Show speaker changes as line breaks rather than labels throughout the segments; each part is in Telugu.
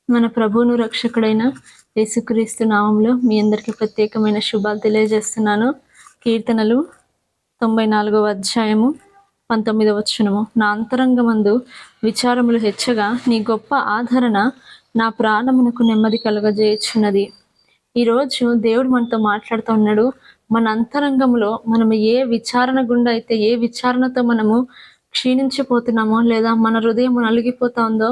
మన ప్రభువును రక్షకుడైన యేసుక్రీస్తు నామంలో మీ అందరికీ ప్రత్యేకమైన శుభాలు తెలియజేస్తున్నాను. కీర్తనలు 94వ అధ్యాయము 19వ వచనము. నా అంతరంగమందు విచారములు హెచ్చగా నీ గొప్ప ఆదరణ నా ప్రాణమునకు నెమ్మది కలుగజేయుచున్నది. ఈరోజు దేవుడు మనతో మాట్లాడుతూ ఉన్నాడు. మన అంతరంగంలో మనము ఏ విచారణ గుండా అయితే, ఏ విచారణతో మనము క్షీణించిపోతున్నామో, లేదా మన హృదయం నలిగిపోతా ఉందో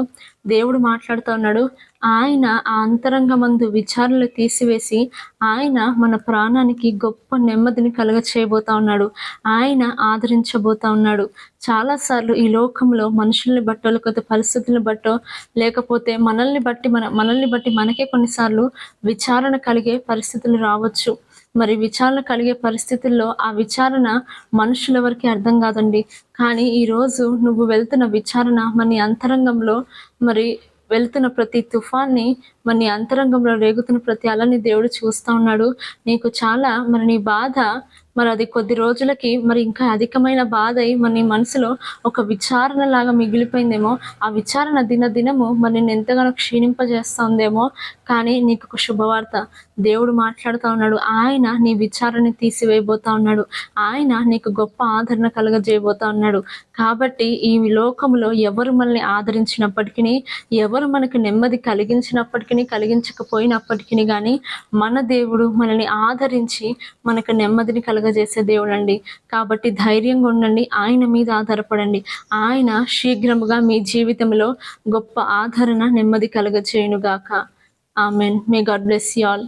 దేవుడు మాట్లాడుతూ ఉన్నాడు. ఆయన ఆ అంతరంగమందు విచారణలు తీసివేసి ఆయన మన ప్రాణానికి గొప్ప నెమ్మదిని కలుగ చేయబోతా ఉన్నాడు. ఆయన ఆదరించబోతా ఉన్నాడు. చాలాసార్లు ఈ లోకంలో మనుషుల్ని బట్టో, లేకపోతే పరిస్థితులను బట్టో, లేకపోతే మనల్ని బట్టి మనకే కొన్నిసార్లు విచారణ కలిగే పరిస్థితులు రావచ్చు. మరి విచారణ కలిగే పరిస్థితుల్లో ఆ విచారణ మనుషులెవరికి అర్థం కాదండి. కానీ ఈరోజు నువ్వు వెళ్తున్న విచారణ మన అంతరంగంలో, మరి వెళ్తున్న ప్రతి తుఫాన్ని, మన నీ అంతరంగంలో రేగుతున్న ప్రతి అలని దేవుడు చూస్తూ ఉన్నాడు. నీకు చాలా నీ బాధ మరి అది కొద్ది రోజులకి మరి ఇంకా అధికమైన బాధ అయి మరి నీ మనసులో ఒక విచారణ లాగా మిగిలిపోయిందేమో. ఆ విచారణ దినదినము మరి నేను ఎంతగానో క్షీణింపజేస్తా ఉందేమో. కానీ నీకు ఒక శుభవార్త, దేవుడు మాట్లాడుతూ ఉన్నాడు. ఆయన నీ విచారణని తీసివేయబోతా ఉన్నాడు. ఆయన నీకు గొప్ప ఆదరణ కలుగజేయబోతా ఉన్నాడు. కాబట్టి ఈ లోకంలో ఎవరు మనల్ని ఆదరించినప్పటికీ, ఎవరు మనకు నెమ్మది కలిగించినప్పటికీ, కలిగించకపోయినప్పటికీ కానీ మన దేవుడు మనల్ని ఆదరించి మనకు నెమ్మదిని కలుగజేసే దేవుడు అండి. కాబట్టి ధైర్యంగా ఉండండి, ఆయన మీద ఆధారపడండి. ఆయన శీఘ్రముగా మీ జీవితంలో గొప్ప ఆదరణ, నెమ్మది కలుగజేయునుగాక. Amen. May God bless you all.